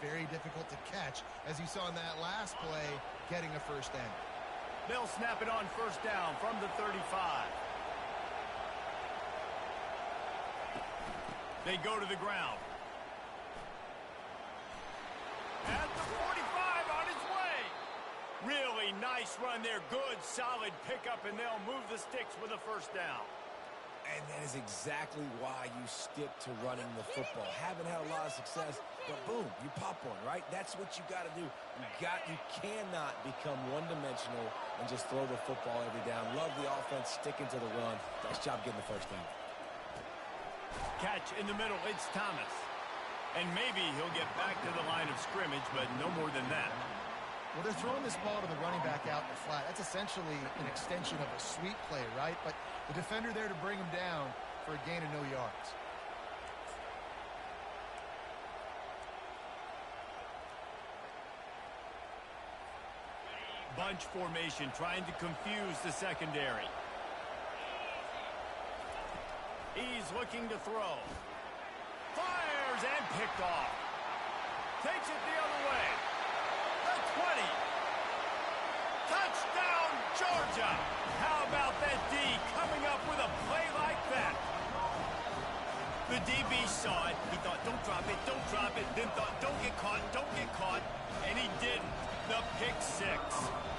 very difficult to catch, as you saw in that last play, getting a first down. They'll snap it on first down from the 35. They go to the ground. At the 45, on his way. Really nice run there. Good, solid pickup, and they'll move the sticks with a first down. And that is exactly why you stick to running the football. Haven't had a lot of success, but boom, you pop one, right? That's what you got to do. You cannot become one-dimensional and just throw the football every down. Love the offense, sticking to the run. Nice job getting the first down. Catch in the middle, it's Thomas. And maybe he'll get back to the line of scrimmage, but no more than that. Well, they're throwing this ball to the running back out in the flat. That's essentially an extension of a sweep play, right? But the defender there to bring him down for a gain of no yards. Bunch formation, trying to confuse the secondary. He's looking to throw. Fires and picked off. Takes it the other way. The 20. Touchdown, Georgia. How about that D coming up with a play like that? The DB saw it. He thought, don't drop it, don't drop it. Then thought, don't get caught, don't get caught. And he didn't. The pick six.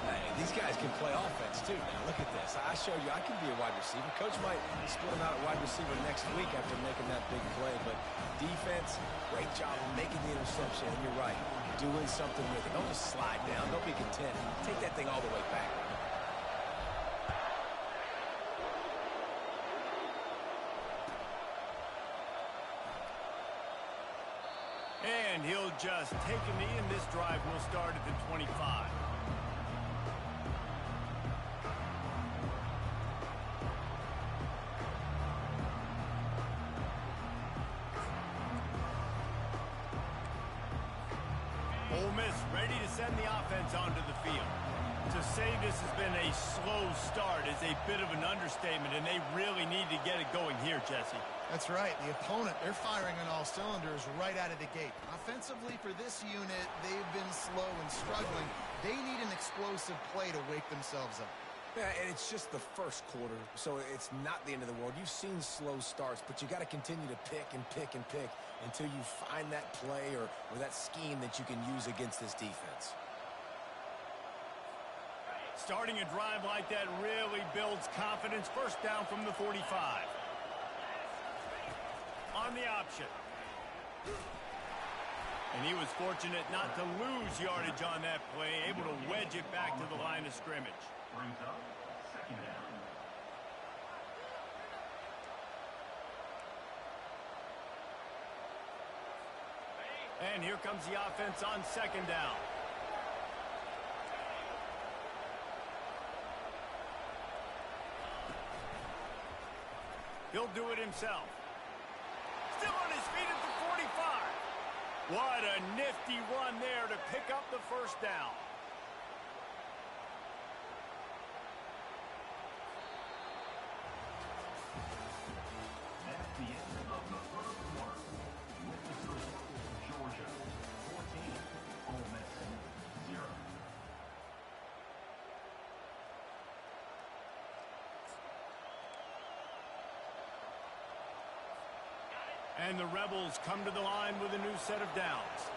Hey, these guys can play offense, too. Now, look at this. I showed you I can be a wide receiver. Coach might split him out at wide receiver next week after making that big play. But defense, great job of making the interception. And you're right, doing something with it. Don't just slide down. Don't be content. Take that thing all the way back. And he'll just take a knee, and this drive will start at the 25. Ole Miss ready to send the offense onto the field. To say this has been a slow start is a bit of an understatement, and they really need to get it going here, Jesse. That's right. The opponent, they're firing on all cylinders right out of the gate. Offensively, for this unit, they've been slow and struggling. They need an explosive play to wake themselves up. Yeah, and it's just the first quarter, so it's not the end of the world. You've seen slow starts, but you got to continue to pick and pick and pick until you find that play or that scheme that you can use against this defense. Starting a drive like that really builds confidence. First down from the 45. On the option. And he was fortunate not to lose yardage on that play, able to wedge it back to the line of scrimmage. Brings up second down. And here comes the offense on second down. He'll do it himself. Still on his feet at the 45. What a nifty run there to pick up the first down. That's the end of the first quarter. With the score, Georgia 14, Ole Miss 0. And the Rebels come to the line with a new set of downs.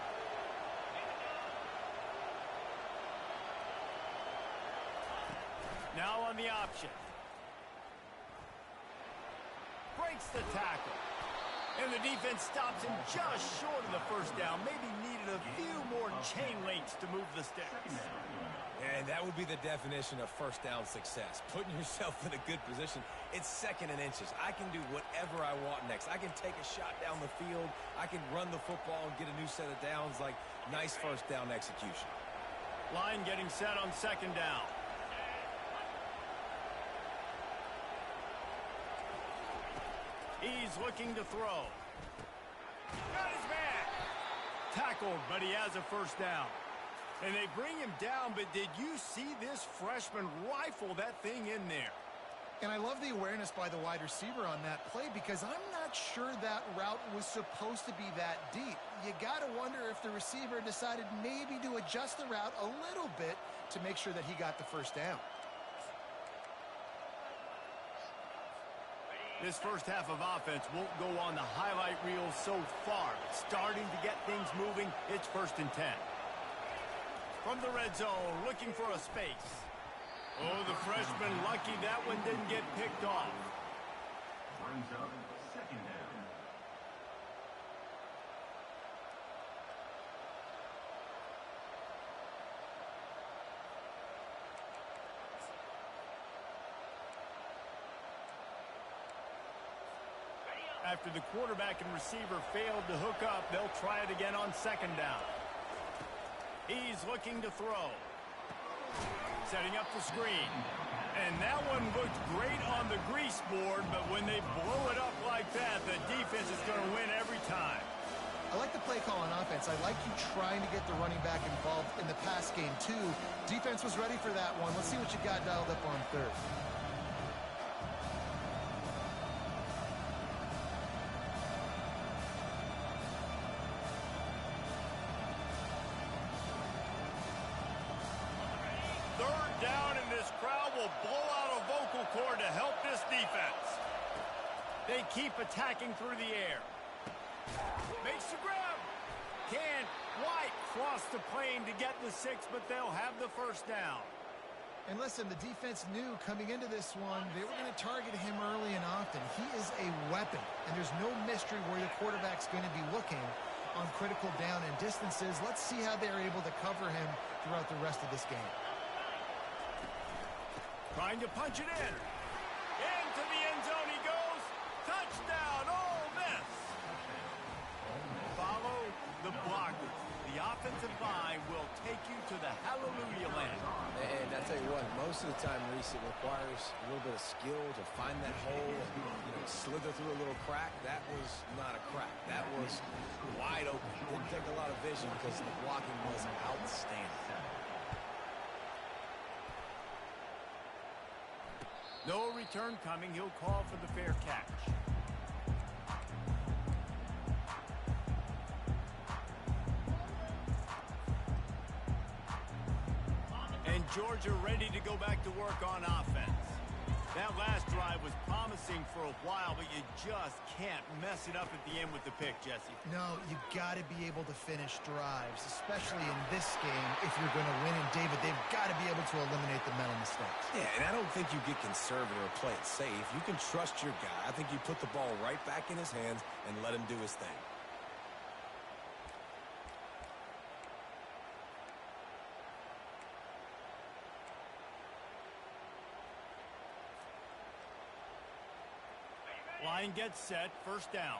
Now on the option. Breaks the tackle. And the defense stops him just short of the first down. Maybe needed a few more chain links to move the sticks. And that would be the definition of first down success. Putting yourself in a good position. It's second and inches. I can do whatever I want next. I can take a shot down the field. I can run the football and get a new set of downs. Like, nice first down execution. Line getting set on second down. He's looking to throw. Got his man. Tackled, but he has a first down. And they bring him down, but did you see this freshman rifle that thing in there? And I love the awareness by the wide receiver on that play because I'm not sure that route was supposed to be that deep. You got to wonder if the receiver decided maybe to adjust the route a little bit to make sure that he got the first down. This first half of offense won't go on the highlight reel so far. It's starting to get things moving. It's 1st and 10. From the red zone, looking for a space. Oh, the freshman lucky that one didn't get picked off. Brings up 2nd down. After the quarterback and receiver failed to hook up, they'll try it again on 2nd down. He's looking to throw. Setting up the screen. And that one looked great on the grease board, but when they blow it up like that, the defense is going to win every time. I like the play call on offense. I like you trying to get the running back involved in the pass game, too. Defense was ready for that one. Let's see what you got dialed up on 3rd. Blow out a vocal cord to help this defense. They keep attacking through the air. Makes the grab. Can White cross the plane to get the 6, but they'll have the first down. And listen, the defense knew coming into this one, they were going to target him early and often. He is a weapon, and there's no mystery where the quarterback's going to be looking on critical down and distances. Let's see how they're able to cover him throughout the rest of this game. Trying to punch it in. Into the end zone he goes. Touchdown, Ole Miss. Follow the blockers. The offensive line will take you to the hallelujah land. And I tell you what, most of the time, Reese, it requires a little bit of skill to find that hole and slither through a little crack. That was not a crack. That was wide open. Didn't take a lot of vision because the blocking was outstanding. No return coming. He'll call for the fair catch. And Georgia ready to go back to work on offense. That last drive was promising for a while, but you just can't mess it up at the end with the pick, Jesse. No, you got to be able to finish drives, especially in this game. If you're going to win, and David, they've got to be able to eliminate the mental mistakes. Yeah, and I don't think you get conservative or play it safe. You can trust your guy. I think you put the ball right back in his hands and let him do his thing. Line gets set, 1st down.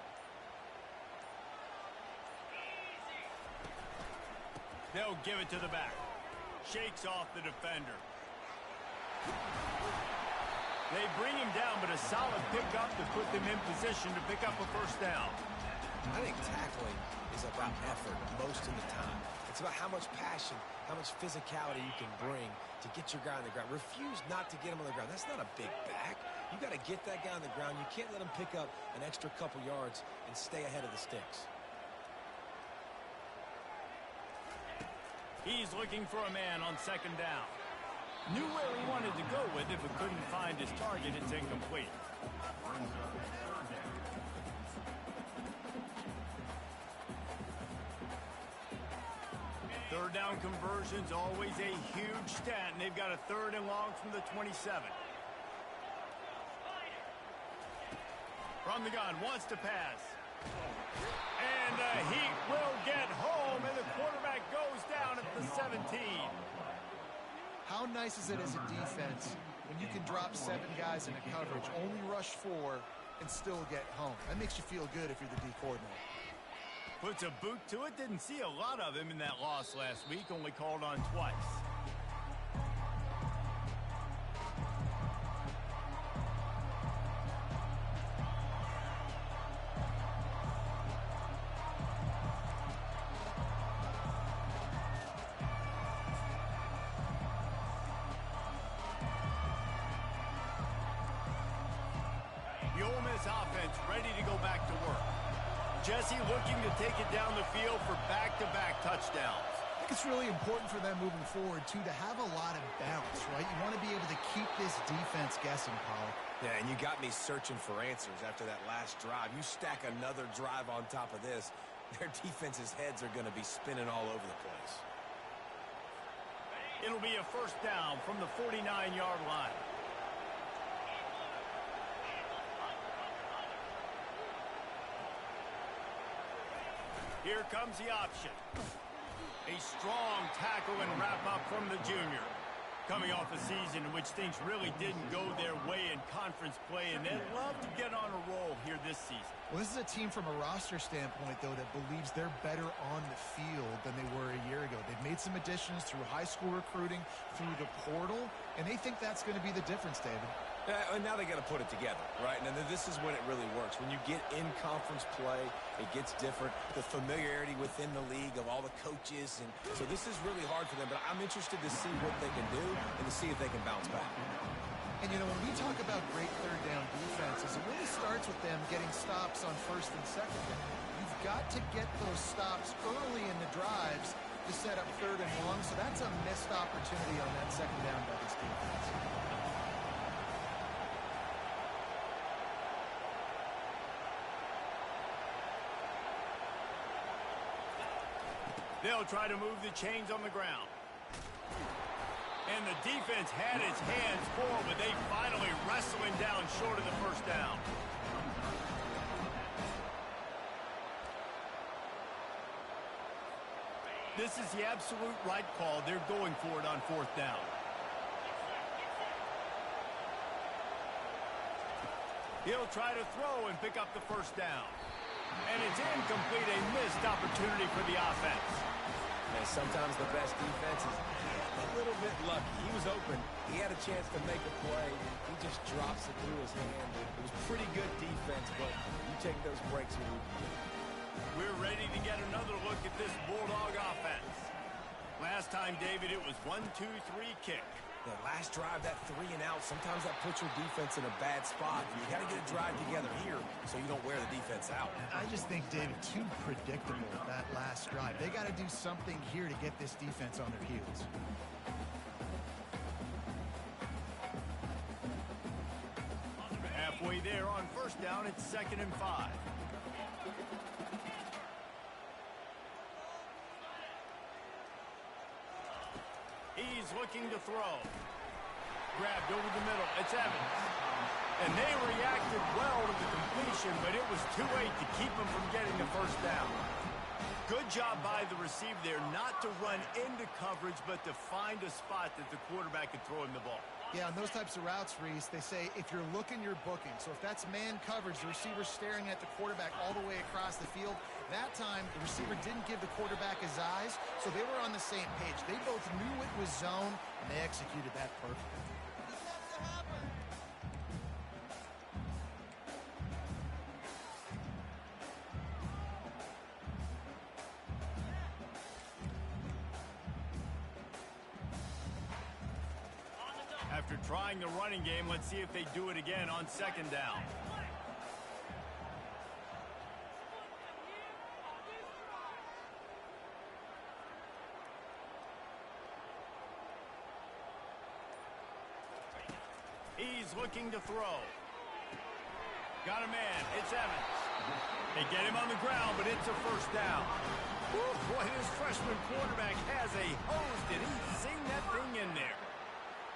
They'll give it to the back. Shakes off the defender. They bring him down, but a solid pickup to put them in position to pick up a 1st down. I think tackling is about effort most of the time. It's about how much passion, how much physicality you can bring to get your guy on the ground. Refuse not to get him on the ground. That's not a big back. You got to get that guy on the ground. You can't let him pick up an extra couple yards and stay ahead of the sticks. He's looking for a man on 2nd down. Knew where he wanted to go with it, but couldn't find his target. It's incomplete. Third down conversions, always a huge stat, and they've got a 3rd and long from the 27. From the gun, wants to pass. And the Heat will get home, and the quarterback goes down at the 17. How nice is it as a defense when you can drop 7 guys in a coverage, only rush 4, and still get home? That makes you feel good if you're the D coordinator. Puts a boot to it. Didn't see a lot of him in that loss last week, only called on twice. Ole Miss offense ready to go back to work. Jesse looking to take it down the field for back-to-back touchdowns. I think it's really important for them moving forward, too, to have a lot of bounce, right? You want to be able to keep this defense guessing, Paul. Yeah, and you got me searching for answers after that last drive. You stack another drive on top of this, their defense's heads are going to be spinning all over the place. It'll be a first down from the 49-yard line. Here comes the option. A strong tackle and wrap-up from the junior. Coming off a season in which things really didn't go their way in conference play, and they'd love to get on a roll here this season. Well, this is a team from a roster standpoint, though, that believes they're better on the field than they were a year ago. They've made some additions through high school recruiting, through the portal, and they think that's going to be the difference, David. And now they got to put it together, right? And then this is when it really works. When you get in conference play, it gets different. The familiarity within the league of all the coaches. And so this is really hard for them. But I'm interested to see what they can do and to see if they can bounce back. And, you know, when we talk about great third down defenses, it really starts with them getting stops on first and second down. You've got to get those stops early in the drives to set up third and long. So that's a missed opportunity on that second down by this defense. They'll try to move the chains on the ground. And the defense had its hands full, but they finally wrestling down short of the first down. This is the absolute right call. They're going for it on fourth down. He'll try to throw and pick up the first down. And it's incomplete, a missed opportunity for the offense. And sometimes the best defense is a little bit lucky. He was open. He had a chance to make a play. He just drops it through his hand. It was pretty good defense, but you take those breaks when you can. We're ready to get another look at this Bulldog offense. Last time, David, it was 1-2-3 kick. The last drive, that 3 and out, sometimes that puts your defense in a bad spot. And you got to get a drive together here so you don't wear the defense out. I just think, David, too predictable that last drive. They got to do something here to get this defense on their heels. Halfway there on first down, it's 2nd and 5. He's looking to throw. Grabbed over the middle. It's Evans. And they reacted well to the completion, but it was too late to keep him from getting the first down. Good job by the receiver there not to run into coverage, but to find a spot that the quarterback could throw him the ball. Yeah, on those types of routes, Reese, they say if you're looking, you're booking. So if that's man coverage, the receiver's staring at the quarterback all the way across the field. That time, the receiver didn't give the quarterback his eyes, so they were on the same page. They both knew it was zone, and they executed that perfectly. After trying the running game, let's see if they do it again on 2nd down. He's looking to throw. Got a man. It's Evans. They get him on the ground, but it's a first down. Whew, boy, this freshman quarterback has a hose. Did he sing that thing in there?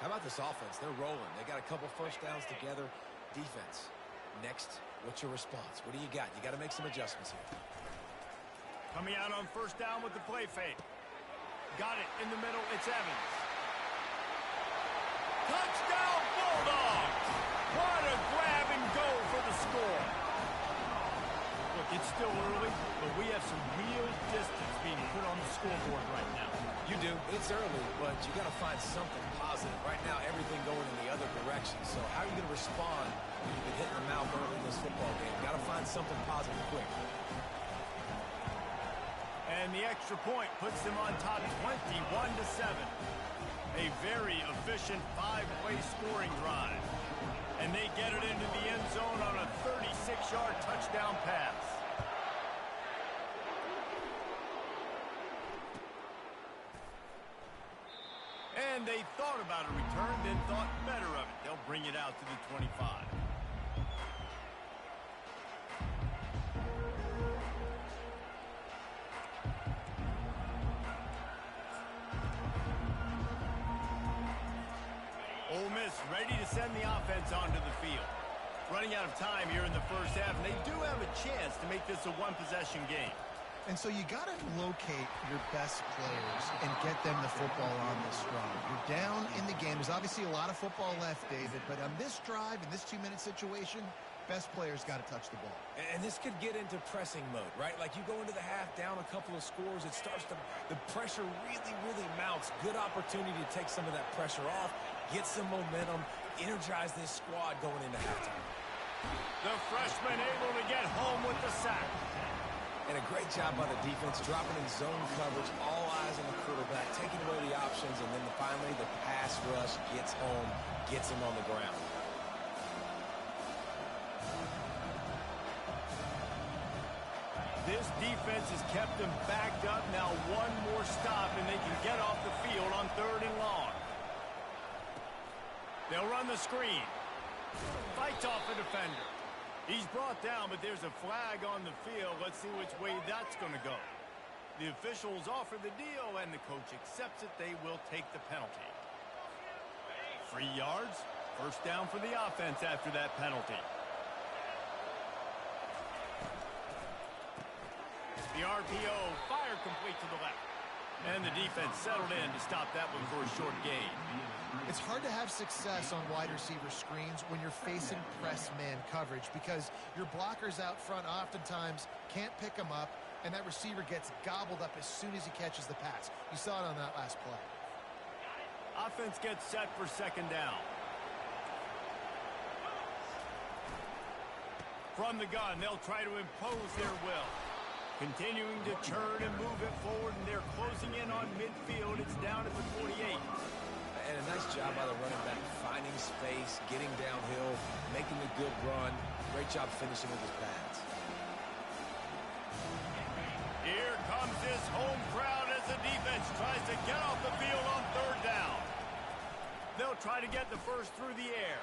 How about this offense? They're rolling. They got a couple first downs together. Defense. Next, what's your response? What do you got? You got to make some adjustments here. Coming out on first down with the play fake. Got it in the middle. It's Evans. Touchdown Bulldogs! What a grab and go for the score. Look, it's still early, but we have some real distance being put on the scoreboard right now. You do. It's early, but you got to find something positive. Right now, everything going in the other direction. So how are you going to respond when you've been hit in the mouth early in this football game? Got to find something positive quick. And the extra point puts them on top 21-7. A very efficient 5-play scoring drive. And they get it into the end zone on a 36-yard touchdown pass. And they thought about a return, then thought better of it. They'll bring it out to the 25. Ole Miss ready to send the offense onto the field. Running out of time here in the first half, and they do have a chance to make this a one-possession game. And so you got to locate your best players and get them the football on this drive. You're down in the game. There's obviously a lot of football left, David, but on this drive, in this 2-minute situation, best players got to touch the ball. And this could get into pressing mode, right? Like you go into the half down a couple of scores, it starts to, the pressure really, really mounts. Good opportunity to take some of that pressure off, get some momentum, energize this squad going into halftime. The freshman able to get home with the sack. And a great job by the defense, dropping in zone coverage, all eyes on the quarterback, taking away the options, and then finally the pass rush gets home, gets him on the ground. This defense has kept them backed up. Now one more stop, and they can get off the field on 3rd and long. They'll run the screen. Fights off a defender. He's brought down, but there's a flag on the field. Let's see which way that's going to go. The officials offer the deal, and the coach accepts it. They will take the penalty. 3 yards. First down for the offense after that penalty. The RPO, fire complete to the left. And the defense settled in to stop that one for a short gain. It's hard to have success on wide receiver screens when you're facing press man coverage because your blockers out front oftentimes can't pick them up, and that receiver gets gobbled up as soon as he catches the pass. You saw it on that last play. Offense gets set for 2nd down. From the gun, they'll try to impose their will. Continuing to turn and move it forward, and they're closing in on midfield. It's down at the 48. And a nice job by the running back, finding space, getting downhill, making a good run. Great job finishing with his pads. Here comes this home crowd as the defense tries to get off the field on 3rd down. They'll try to get the first through the air.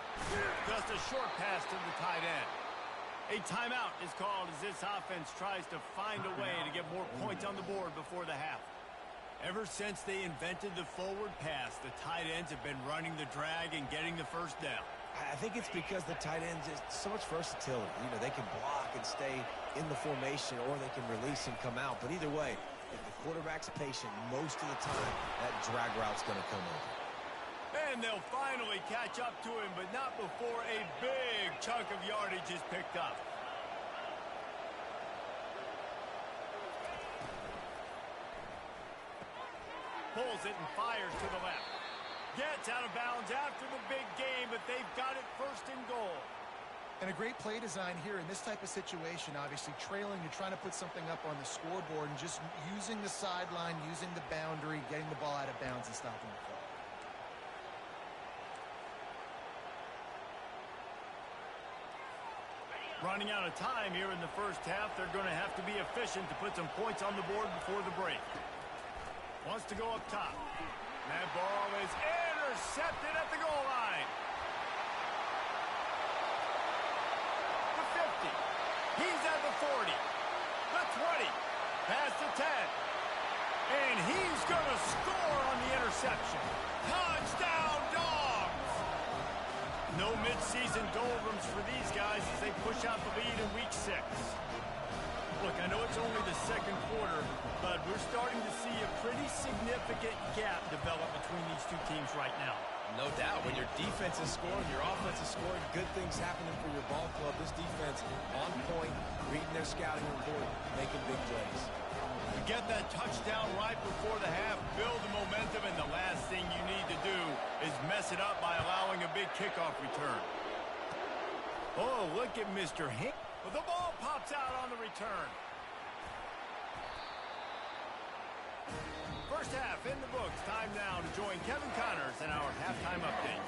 Just a short pass to the tight end. A timeout is called as this offense tries to find a way to get more points on the board before the half. Ever since they invented the forward pass, the tight ends have been running the drag and getting the first down. I think it's because the tight ends is so much versatility. You know, they can block and stay in the formation, or they can release and come out. But either way, if the quarterback's patient, most of the time, that drag route's going to come over. And they'll finally catch up to him, but not before a big chunk of yardage is picked up. Pulls it and fires to the left. Gets out of bounds after the big game, but they've got it 1st and goal. And a great play design here in this type of situation. Obviously trailing, you're trying to put something up on the scoreboard and just using the sideline, using the boundary, getting the ball out of bounds and stopping the play. Running out of time here in the first half. They're going to have to be efficient to put some points on the board before the break. Wants to go up top. That ball is intercepted at the goal line. The 50. He's at the 40. The 20. Past the 10. And he's going to score on the interception. Touchdown, Dogs! No midseason doldrums for these guys as they push out the lead in week 6. Look, I know it's only the 2nd quarter, but we're starting to see a pretty significant gap develop between these two teams right now. No doubt. When your defense is scoring, your offense is scoring, good things happening for your ball club. This defense on point, reading their scouting report, making big plays. You get that touchdown right before the half, build the momentum, and the last thing you need to do is mess it up by allowing a big kickoff return. Oh, look at Mr. Hink. Well, the ball pops out on the return. First half in the books. Time now to join Kevin Connors in our halftime update.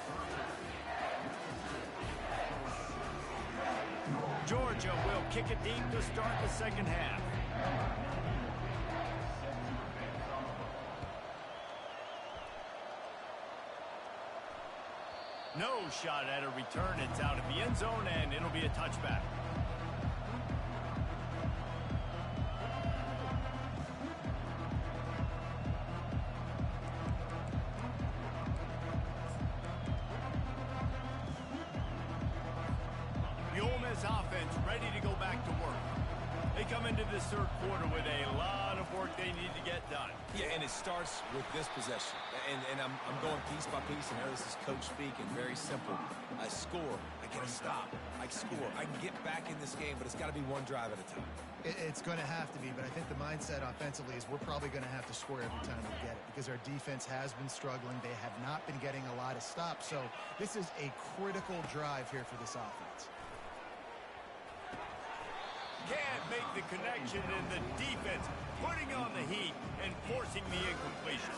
Georgia will kick it deep to start the second half. No shot at a return. It's out of the end zone, and it'll be a touchback. The Ole Miss offense ready to go back to work. They come into this third quarter with a lot of work they need to get done. Yeah, and it starts with this possession. And I'm going piece by piece, and this is coach speak, and very simple. I score, I get a stop. I score, I can get back in this game, but it's got to be one drive at a time. It's going to have to be, but I think the mindset offensively is we're probably going to have to score every time we get it because our defense has been struggling. They have not been getting a lot of stops, so this is a critical drive here for this offense. Can't make the connection, and the defense putting on the heat and forcing the incompletion.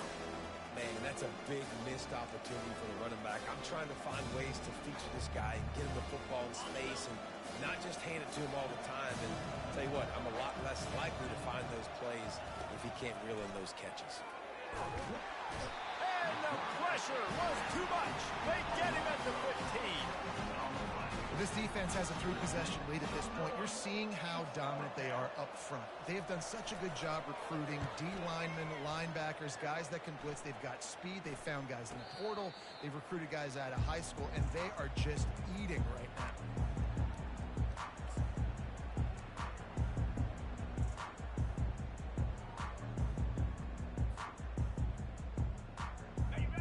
Man, that's a big missed opportunity for the running back. I'm trying to find ways to feature this guy and get him the football in space and not just hand it to him all the time. And I'll tell you what, I'm a lot less likely to find those plays if he can't reel in those catches. And the pressure was too much. They get him at the 15. This defense has a three-possession lead at this point. You're seeing how dominant they are up front. They have done such a good job recruiting D-linemen, linebackers, guys that can blitz. They've got speed. They've found guys in the portal. They've recruited guys out of high school, and they are just eating right now.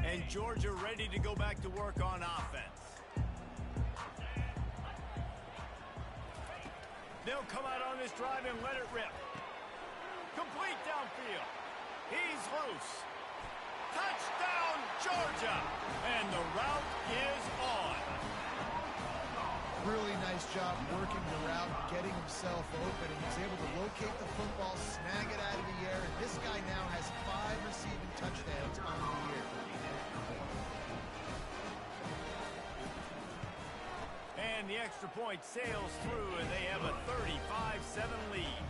And Georgia ready to go back to work on offense. They'll come out on this drive and let it rip. Complete downfield. He's loose. Touchdown, Georgia! And the route is on. Really nice job working the route, getting himself open, and he's able to locate the football, snag it out of the air, and this guy now has 5 receiving touchdowns on the year. And the extra point sails through, and they have a 35-7 lead.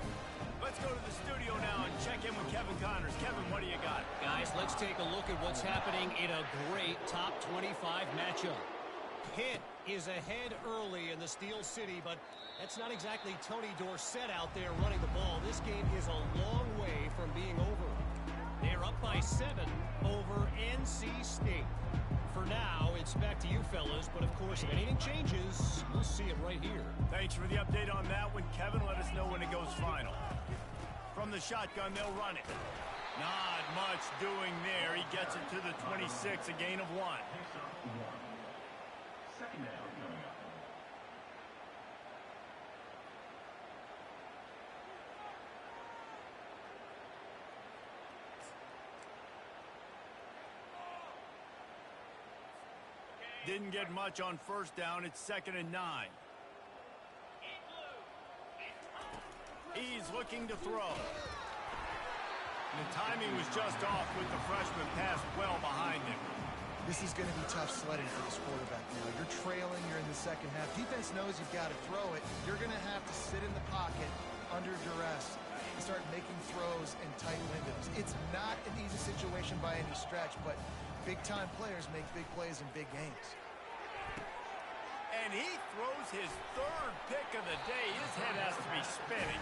Let's go to the studio now and check in with Kevin Connors. Kevin, what do you got? Guys, let's take a look at what's happening in a great top 25 matchup. Pitt is ahead early in the Steel City, but that's not exactly Tony Dorsett out there running the ball. This game is a long way from being over. They're up by 7 over NC State. For now, it's back to you fellas, but of course, if anything changes, we'll see it right here. Thanks for the update on that one, Kevin. Let us know when it goes final. From the shotgun, they'll run it. Not much doing there. He gets it to the 26, a gain of 1. Second down coming up. Didn't get much on first down. It's 2nd and 9. He's looking to throw. And the timing was just off with the freshman pass well behind him. This is going to be tough sledding for this quarterback now. You're trailing, you're in the second half. Defense knows you've got to throw it. You're going to have to sit in the pocket under duress and start making throws in tight windows. It's not an easy situation by any stretch, but big-time players make big plays in big games. And he throws his 3rd pick of the day. His head has to be spinning.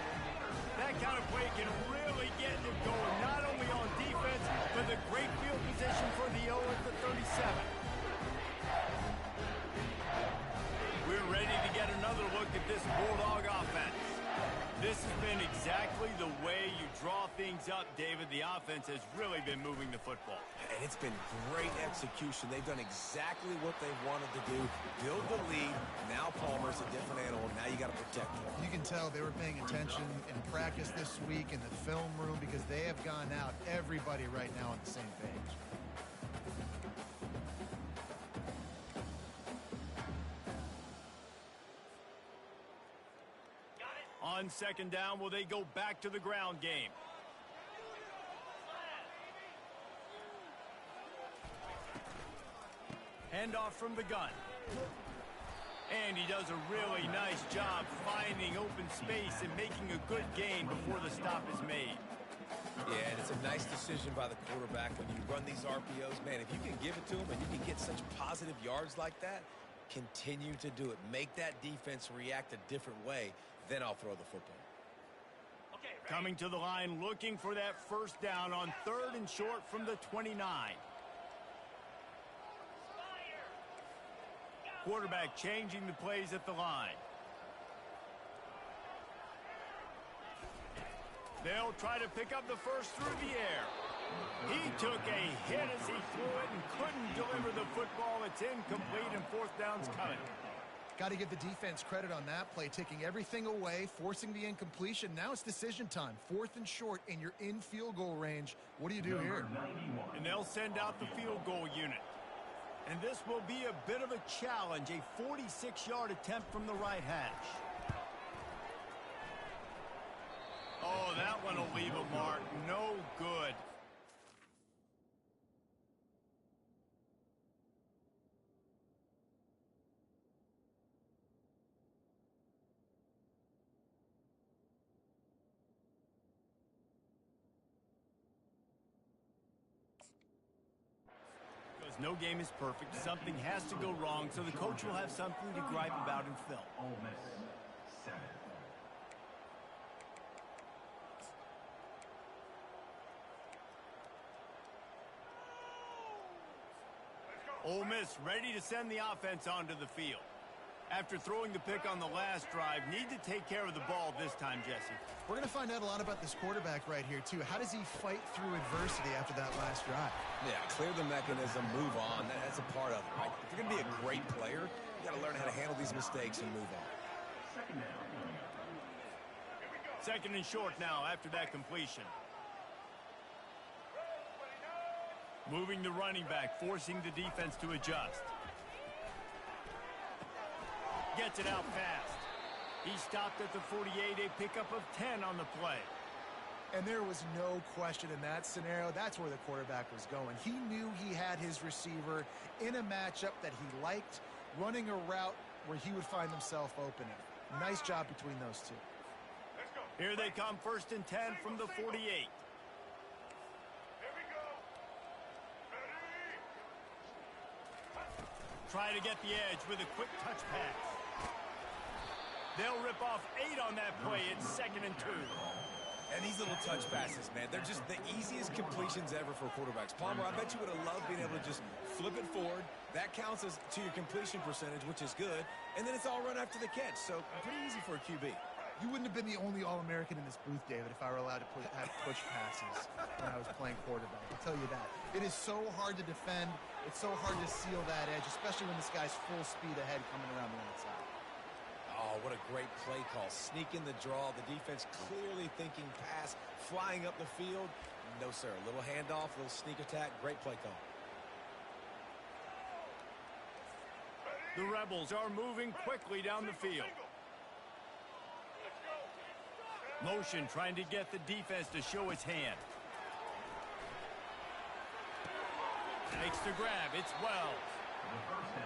That kind of play can really get him going, not only on defense, but the great field position for the O at the 37. We're ready to get another look at this Bulldog offense. This has been exactly the way you draw things up, David. The offense has really been moving the football. And it's been great execution. They've done exactly what they wanted to do. Build the lead. Now Palmer's a different animal. Now you got to protect him. You can tell they were paying attention in practice this week in the film room because they have gone out, everybody right now on the same page. On 2nd down, will they go back to the ground game? Handoff from the gun. And he does a really nice job finding open space and making a good gain before the stop is made. Yeah, and it's a nice decision by the quarterback when you run these RPOs. Man, if you can give it to him and you can get such positive yards like that, continue to do it. Make that defense react a different way, then I'll throw the football. Coming to the line, looking for that first down on 3rd and short from the 29. Quarterback changing the plays at the line. They'll try to pick up the first through the air. He took a hit as he threw it and couldn't deliver the football. It's incomplete and 4th down's coming. Got to give the defense credit on that play, taking everything away, forcing the incompletion. Now it's decision time. 4th and short, and you're in field goal range. What do you do here? And they'll send out the field goal unit. And this will be a bit of a challenge, a 46-yard attempt from the right hash. Oh, that one will leave a mark. No good. No game is perfect. Something has to go wrong, so the coach will have something to gripe about in film. Ole Miss 7. Ole Miss ready to send the offense onto the field. After throwing the pick on the last drive, need to take care of the ball this time, Jesse. We're going to find out a lot about this quarterback right here, too. How does he fight through adversity after that last drive? Yeah, clear the mechanism, move on. That's a part of it, right? If you're going to be a great player, you got to learn how to handle these mistakes and move on. 2nd and short now after that completion. Moving the running back, forcing the defense to adjust. Gets it out fast. He stopped at the 48, a pickup of 10 on the play. And there was no question in that scenario. That's where the quarterback was going. He knew he had his receiver in a matchup that he liked, running a route where he would find himself opening. Nice job between those two. Here they come, 1st and 10 from the 48. Try to get the edge with a quick touch pass. They'll rip off 8 on that play. It's 2nd and 2. And these little touch passes, man, they're just the easiest completions ever for quarterbacks. Palmer, I bet you would have loved being able to just flip it forward. That counts as to your completion percentage, which is good. And then it's all run after the catch. So pretty easy for a QB. You wouldn't have been the only All-American in this booth, David, if I were allowed to have push passes when I was playing quarterback. I'll tell you that. It is so hard to defend. It's so hard to seal that edge, especially when this guy's full speed ahead coming around the outside. Oh, what a great play call. Sneak in the draw. The defense clearly thinking pass, flying up the field. No, sir. A little handoff, a little sneak attack. Great play call. The Rebels are moving quickly down the field. Motion trying to get the defense to show its hand. Makes the grab. It's Wells.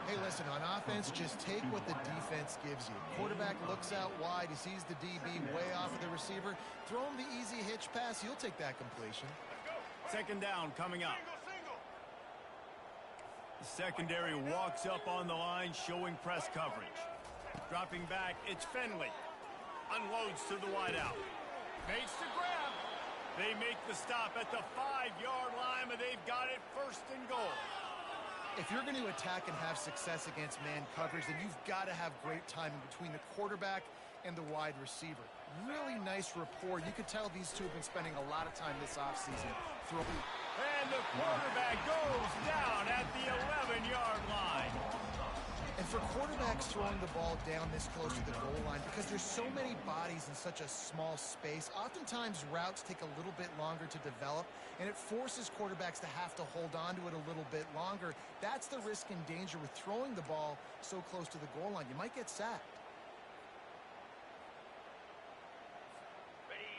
Hey, listen, on offense, just take what the defense gives you. Quarterback looks out wide. He sees the DB way off of the receiver. Throw him the easy hitch pass. He'll take that completion. 2nd down coming up. The secondary walks up on the line, showing press coverage. Dropping back, it's Finley. Unloads to the wideout. Makes the grab. They make the stop at the 5-yard line, but they've got it 1st and goal. If you're going to attack and have success against man coverage, then you've got to have great timing between the quarterback and the wide receiver. Really nice rapport. You could tell these two have been spending a lot of time this offseason throwing. And the quarterback goes down at the 11-yard line. And for quarterbacks throwing the ball down this close to the goal line, because there's so many bodies in such a small space, oftentimes routes take a little bit longer to develop, and it forces quarterbacks to have to hold on to it a little bit longer. That's the risk and danger with throwing the ball so close to the goal line. You might get sacked.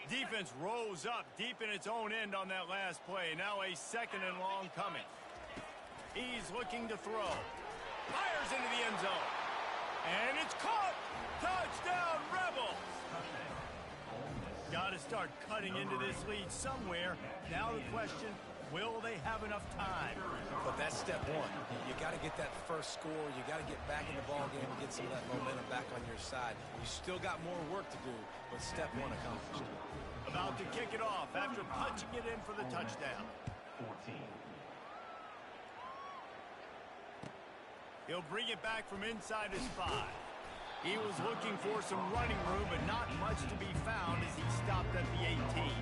Defense rose up deep in its own end on that last play. Now a 2nd and long coming. He's looking to throw. Fires into the end zone. And it's caught! Touchdown, Rebels! Got to start cutting into this lead somewhere. Now the question, will they have enough time? But that's step one. You got to get that first score. You got to get back in the ball game and get some of that momentum back on your side. You still got more work to do, but step one accomplished. About to kick it off after punching it in for the touchdown. 14. He'll bring it back from inside his 5. He was looking for some running room, but not much to be found as he stopped at the 18.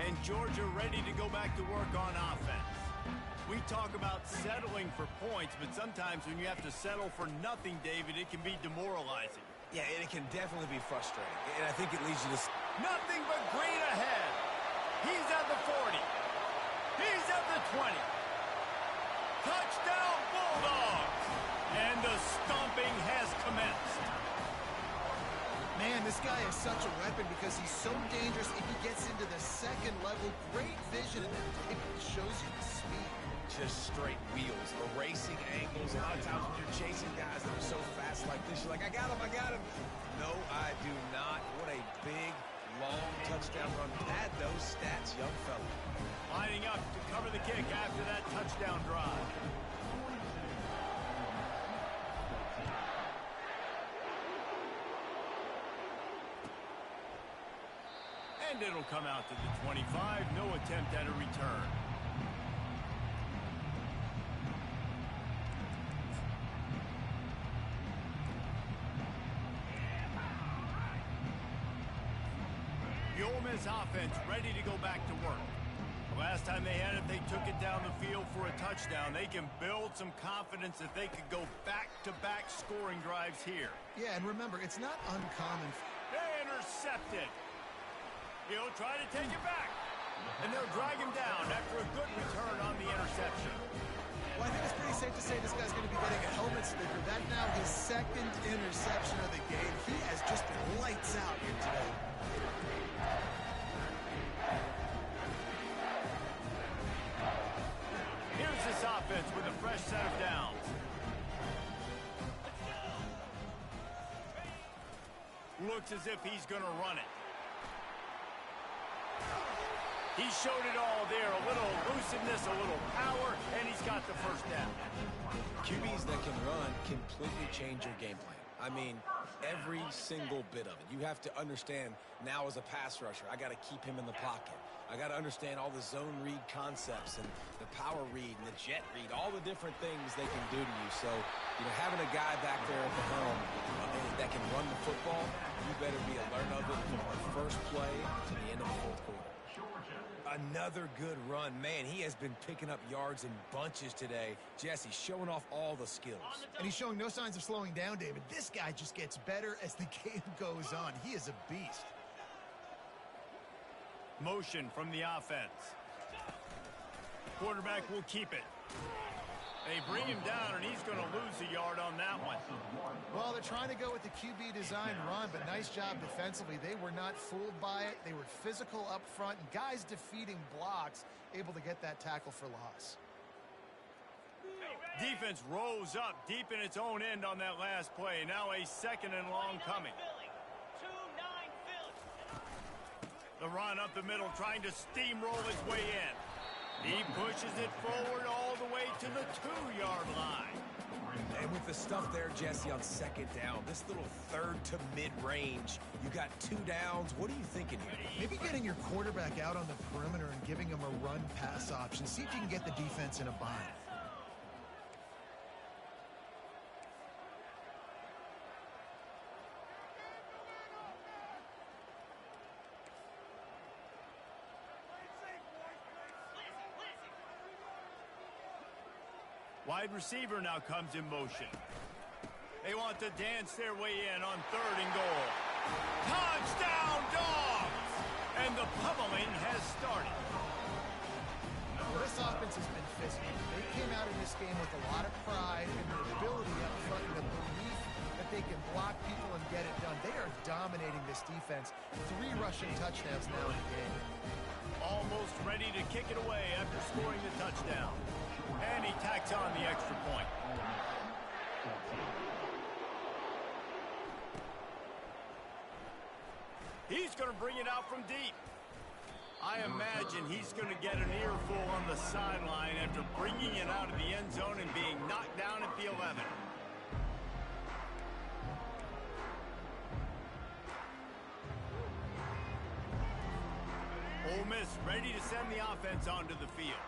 And Georgia ready to go back to work on offense. We talk about settling for points, but sometimes when you have to settle for nothing, David, it can be demoralizing. Yeah, and it can definitely be frustrating. And I think it leads you to... Nothing but green ahead. He's at the 40. He's at the 20. Touchdown, Bulldogs! And the stomping has commenced. Man, this guy is such a weapon because he's so dangerous if he gets into the second level. Great vision, and it shows you the speed. Just straight wheels, erasing angles. A lot of times when you're chasing guys that are so fast like this, you're like, I got him, I got him. No, I do not. What a big, long touchdown run. Pad those stats, young fella. Lining up to cover the kick after that touchdown drive. And it'll come out to the 25. No attempt at a return. The Ole Miss offense ready to go back to work. The last time they had it, they took it down the field for a touchdown. They can build some confidence that they could go back-to-back scoring drives here. Yeah, and remember, it's not uncommon. They intercepted. He'll try to take it back. And they'll drag him down after a good return on the interception. Well, I think it's pretty safe to say this guy's going to be getting a helmet sticker. That now his second interception of the game. He has just been lights out here today. Here's this offense with a fresh set of downs. Looks as if he's going to run it. He showed it all there. A little elusiveness, a little power, and he's got the first down. QBs that can run completely change your game plan. I mean, every single bit of it. You have to understand now as a pass rusher, I got to keep him in the pocket. I got to understand all the zone read concepts and the power read and the jet read, all the different things they can do to you. So, you know, having a guy back there at the helm that can run the football, you better be alert of it from the first play to the end of the fourth quarter. Another good run. Man, he has been picking up yards in bunches today. Jesse showing off all the skills. And he's showing no signs of slowing down, David. This guy just gets better as the game goes on. He is a beast. Motion from the offense. Quarterback will keep it. They bring him down, and he's going to lose a yard on that one. Well, they're trying to go with the QB design run, but nice job defensively. They were not fooled by it. They were physical up front, and guys defeating blocks, able to get that tackle for loss. Defense rose up deep in its own end on that last play. Now a second and long coming. The run up the middle, trying to steamroll his way in. He pushes it forward all the way to the 2-yard line. And with the stuff there, Jesse, on second down, this little third to mid-range, you got 2 downs. What are you thinking here? Maybe getting your quarterback out on the perimeter and giving him a run-pass option. See if you can get the defense in a bind. Wide receiver now comes in motion. They want to dance their way in on 3rd and goal. Touchdown, Dogs! And the pummeling has started. Well, this offense has been physical. They came out in this game with a lot of pride and the ability up front and the belief that that they can block people and get it done. They are dominating this defense. 3 rushing touchdowns now in the game. Almost ready to kick it away after scoring the touchdown. And he tacks on the extra point. He's going to bring it out from deep. I imagine he's going to get an earful on the sideline after bringing it out of the end zone and being knocked down at the 11. Ole Miss ready to send the offense onto the field.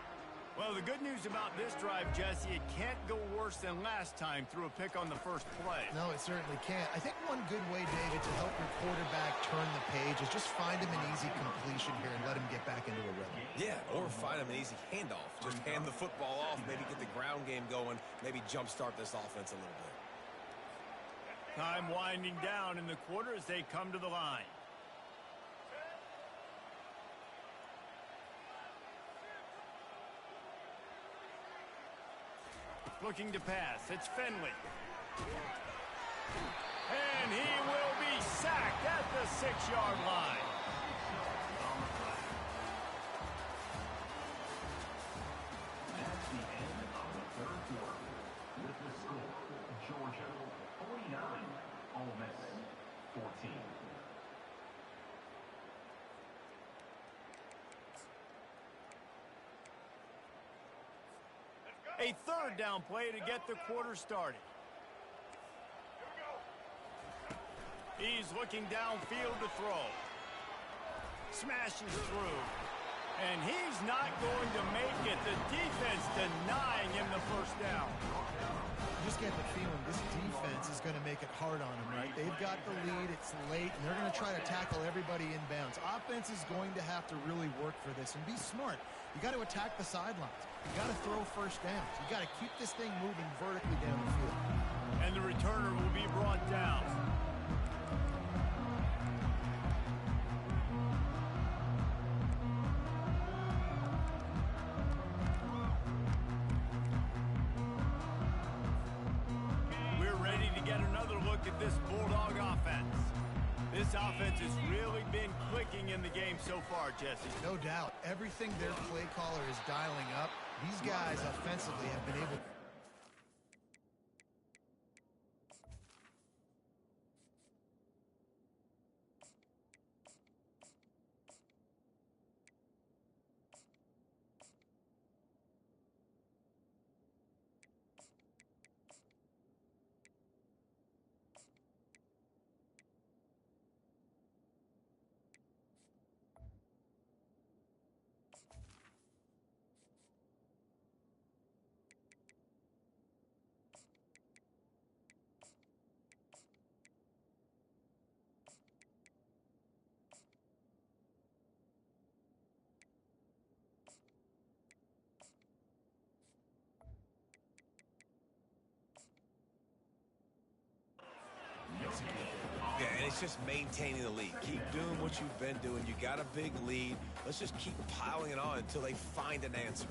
Well, the good news about this drive, Jesse, it can't go worse than last time through a pick on the first play. No, it certainly can't. I think one good way, David, to help your quarterback turn the page is just find him an easy completion here and let him get back into a rhythm. Yeah, or find him an easy handoff. Just hand the football off, maybe get the ground game going, maybe jumpstart this offense a little bit. Time winding down in the quarter as they come to the line. Looking to pass. It's Finley. And he will be sacked at the 6-yard line. That's the end of the third quarter. With the score, Georgia 49, Ole Miss 14. A third down play to get the quarter started. He's looking downfield to throw. Smashes through. And he's not going to make it. The defense denying him the first down. You just get the feeling this defense is going to make it hard on them, right? They've got the lead. It's late, and they're going to try to tackle everybody inbounds. Offense is going to have to really work for this and be smart. You got to attack the sidelines. You got to throw first downs. You got to keep this thing moving vertically down the field. And the returner will be brought down. We're ready to get another look at this Bulldog offense. This offense has really been clicking in the game so far, Jesse. No doubt. Everything their play caller is dialing up, these guys offensively have been able to. Yeah, and it's just maintaining the lead. Keep doing what you've been doing. You got a big lead. Let's just keep piling it on until they find an answer.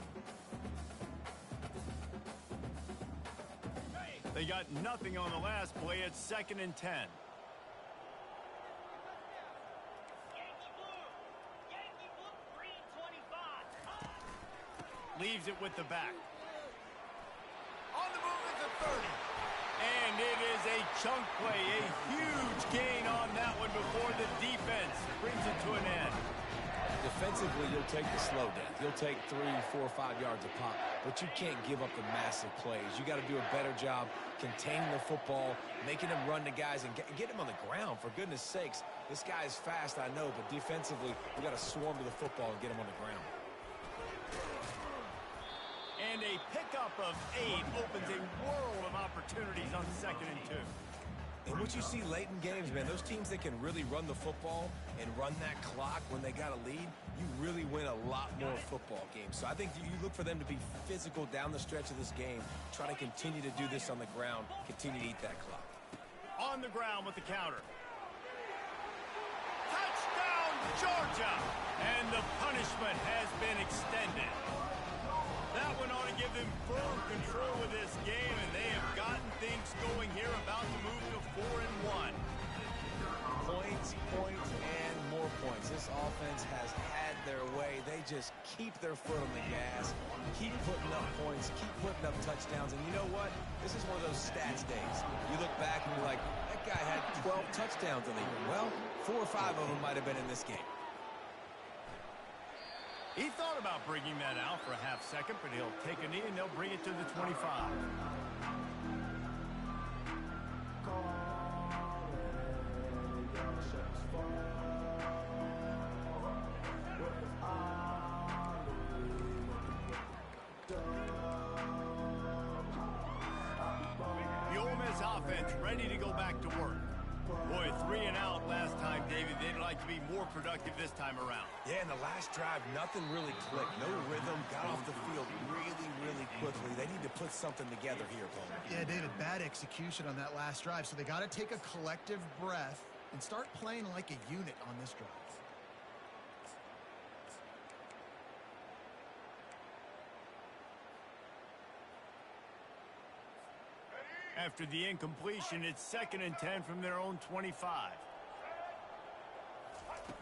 They got nothing on the last play. It's 2nd and 10. Leaves it with the back. On the move at the 30. And it is a chunk play, a huge gain on that one before the defense brings it to an end. Defensively, you'll take the slow death. You'll take 3, 4, 5 yards a pop, but you can't give up the massive plays. You got to do a better job containing the football, making them run the guys, and get them on the ground. For goodness sakes, this guy is fast, I know, but defensively, we got to swarm to the football and get him on the ground. And a pickup of 8 opens a world of opportunities on 2nd and 2. And what you see late in games, man, those teams that can really run the football and run that clock when they got a lead, you really win a lot more football games. So I think you look for them to be physical down the stretch of this game, try to continue to do this on the ground, continue to eat that clock. On the ground with the counter. Touchdown, Georgia! And the punishment has been extended. That one ought to give them full control of this game, and they have gotten things going here, about to move to their way. They just keep their foot on the gas, keep putting up points, keep putting up touchdowns. And you know what? This is one of those stats days. You look back and you're like, that guy had 12 touchdowns in the year. Well, 4 or 5 of them might have been in this game. He thought about bringing that out for a half second, but he'll take a knee and they'll bring it to the 25. The Ole Miss offense ready to go back to work. Boy, 3 and out last time, David. They'd like to be more productive this time around. Yeah, in the last drive, nothing really clicked. No rhythm, got off the field really, really quickly. They need to put something together here, Paul. Yeah, David, bad execution on that last drive. So they got to take a collective breath and start playing like a unit on this drive. After the incompletion, it's 2nd and 10 from their own 25.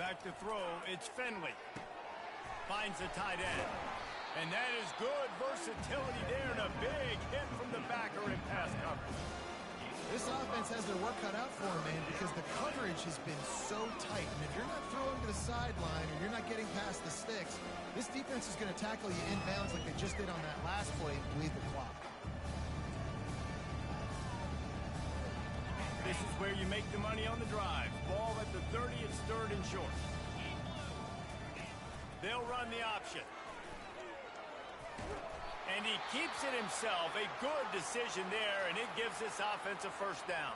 Back to throw, it's Finley. Finds the tight end. And that is good versatility there and a big hit from the backer in pass coverage. This offense has their work cut out for them, man, because the coverage has been so tight. And if you're not throwing to the sideline or you're not getting past the sticks, this defense is going to tackle you inbounds like they just did on that last play and bleed the clock. This is where you make the money on the drive. Ball at the 30, it's 3rd and short. They'll run the option. And he keeps it himself. A good decision there, and it gives this offense a first down.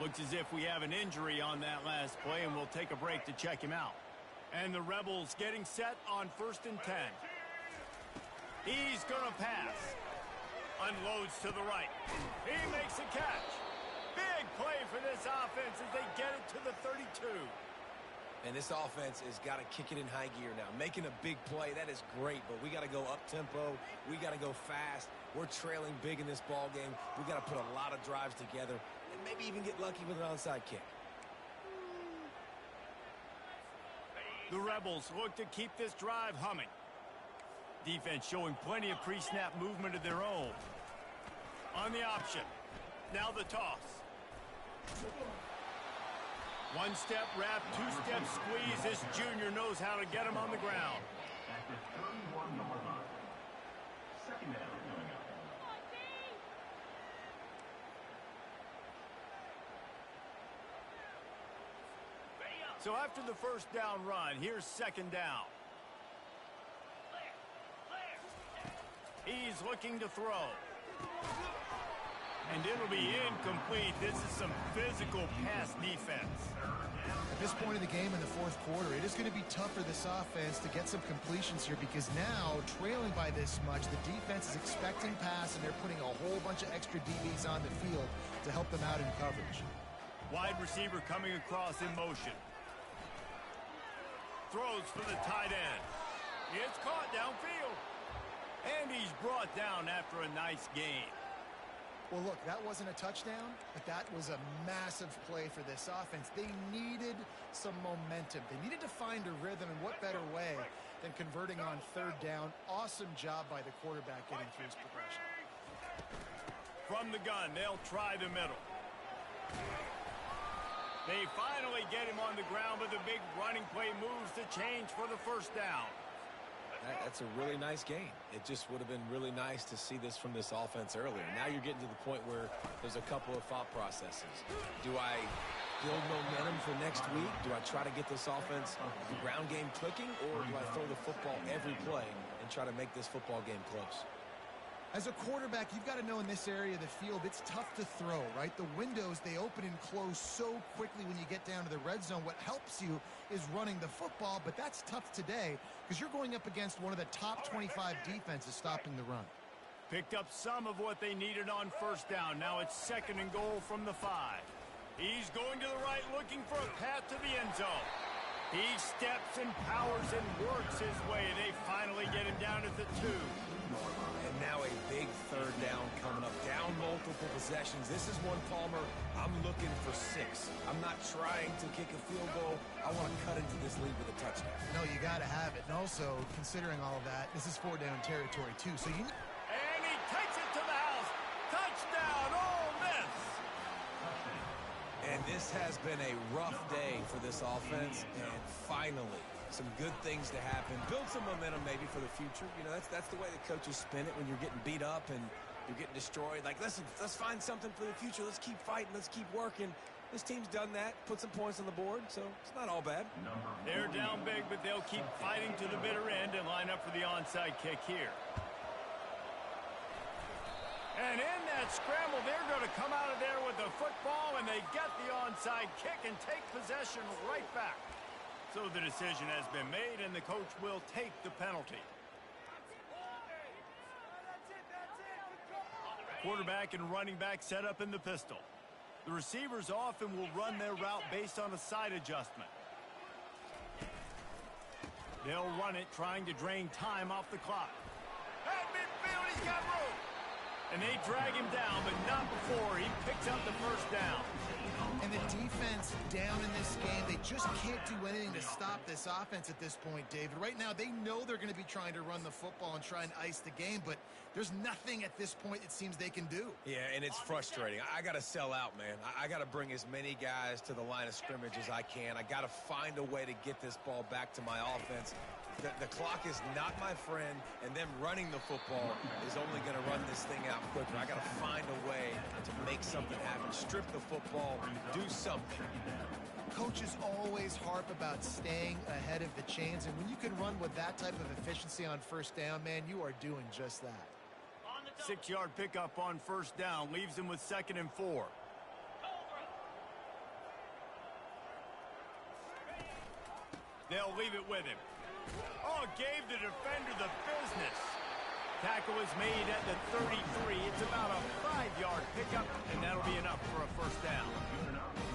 Looks as if we have an injury on that last play, and we'll take a break to check him out. And the Rebels getting set on 1st and 10. He's going to pass. Unloads to the right. He makes a catch. Big play for this offense as they get it to the 32. And this offense has got to kick it in high gear now. Making a big play, that is great, but we got to go up-tempo. We got to go fast. We're trailing big in this ball game. We got to put a lot of drives together and maybe even get lucky with an onside kick. The Rebels look to keep this drive humming. Defense showing plenty of pre-snap movement of their own. On the option. Now the toss. One step wrap, 2-step squeeze. This junior knows how to get him on the ground. At the 31-yard line. 2nd down coming up. So after the first down run, here's 2nd down. He's looking to throw. And it'll be incomplete. This is some physical pass defense. At this point in the game in the 4th quarter, it is going to be tough for this offense to get some completions here because now, trailing by this much, the defense is expecting pass and they're putting a whole bunch of extra DBs on the field to help them out in coverage. Wide receiver coming across in motion. Throws for the tight end. It's caught downfield. And he's brought down after a nice gain. Well, look, that wasn't a touchdown, but that was a massive play for this offense. They needed some momentum. They needed to find a rhythm, and what better way than converting on 3rd down. Awesome job by the quarterback getting through his progression. From the gun, they'll try the middle. They finally get him on the ground, but the big running play moves the change for the first down. That's a really nice game. It just would have been really nice to see this from this offense earlier. Now you're getting to the point where there's a couple of thought processes. Do I build momentum for next week? Do I try to get this offense, the ground game clicking, or do I throw the football every play and try to make this football game close? As a quarterback, you've got to know in this area of the field, it's tough to throw, right? The windows, they open and close so quickly when you get down to the red zone. What helps you is running the football, but that's tough today because you're going up against one of the top 25 defenses stopping the run. Picked up some of what they needed on 1st down. Now it's 2nd and goal from the 5. He's going to the right, looking for a path to the end zone. He steps and powers and works his way. They finally get him down at the 2. And now a big 3rd down coming up. Down multiple. multiple possessions. This is one, Palmer, I'm looking for 6. I'm not trying to kick a field goal. I want to cut into this lead with a touchdown. No, you got to have it. And also, considering all of that, this is 4-down territory, too. So you... And he takes it to the house. Touchdown, Ole Miss. And this has been a rough day for this offense, and finally, some good things to happen. Build some momentum maybe for the future. You know, that's the way the coaches spin it when you're getting beat up and you're getting destroyed. Like, listen, let's find something for the future. Let's keep fighting. Let's keep working. This team's done that, put some points on the board, so it's not all bad. They're down big, but they'll keep fighting to the bitter end and line up for the onside kick here. And in that scramble, they're going to come out of there with the football, and they get the onside kick and take possession right back. So the decision has been made, and the coach will take the penalty. Quarterback and running back set up in the pistol. The receivers often will run their route based on a side adjustment. They'll run it, trying to drain time off the clock. At midfield, he's got room. And they drag him down, but not before he picks up the first down. And the defense down in this game, they just can't do anything to stop this offense at this point, David. Right now, they know they're going to be trying to run the football and try and ice the game, but there's nothing at this point it seems they can do. Yeah, and it's frustrating. I got to sell out, man. I got to bring as many guys to the line of scrimmage as I can. I got to find a way to get this ball back to my offense. The clock is not my friend, and them running the football is only going to run this thing out quicker. I got to find a way to make something happen. Strip the football, do something. Coaches always harp about staying ahead of the chains, and when you can run with that type of efficiency on first down, man, you are doing just that. 6-yard pickup on first down leaves him with 2nd and 4. They'll leave it with him. Oh, gave the defender the business. Tackle is made at the 33. It's about a 5-yard pickup, and that'll be enough for a first down.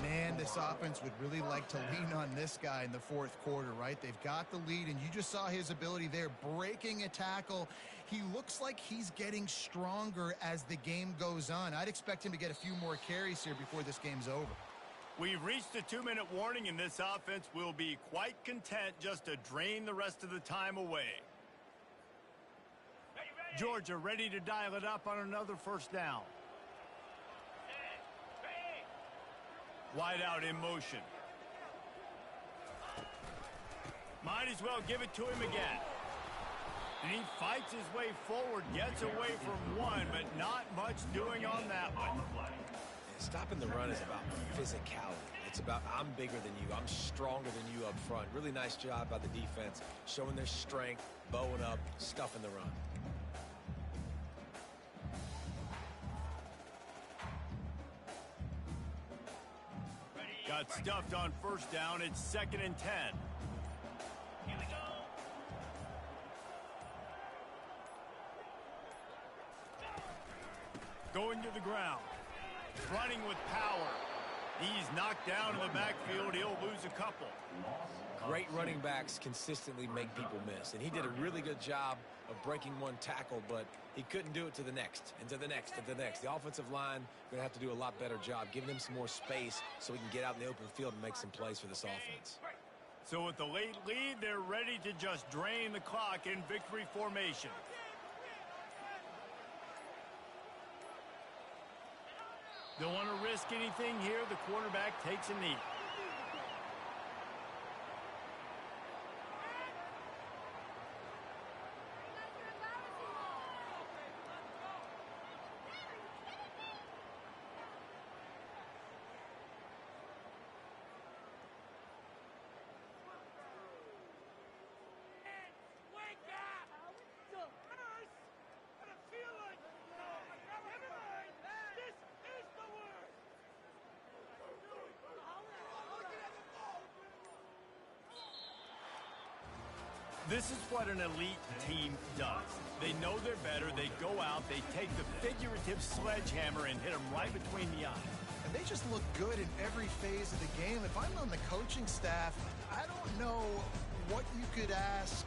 Man, this offense would really like to lean on this guy in the fourth quarter, right? They've got the lead, and you just saw his ability there, breaking a tackle. He looks like he's getting stronger as the game goes on. I'd expect him to get a few more carries here before this game's over. We've reached the 2-minute warning, and this offense will be quite content just to drain the rest of the time away. Georgia ready to dial it up on another first down. Wide out in motion. Might as well give it to him again. And he fights his way forward, gets away from one, but not much doing on that one. Stopping the run is about physicality. It's about I'm bigger than you. I'm stronger than you up front. Really nice job by the defense, showing their strength, bowing up, stuffing the run. Got stuffed on first down. It's 2nd and 10. Here we go. Going to the ground. Running with power. He's knocked down in the backfield. He'll lose a couple. Great running backs consistently make people miss, and he did a really good job of breaking one tackle, but he couldn't do it to the next, and to the next, and to the next. The offensive line going to have to do a lot better job, giving him some more space so we can get out in the open field and make some plays for this offense. So with the late lead, they're ready to just drain the clock in victory formation. Don't want to risk anything here. The quarterback takes a knee. This is what an elite team does. They know they're better. They go out. They take the figurative sledgehammer and hit them right between the eyes. And they just look good in every phase of the game. If I'm on the coaching staff, I don't know what you could ask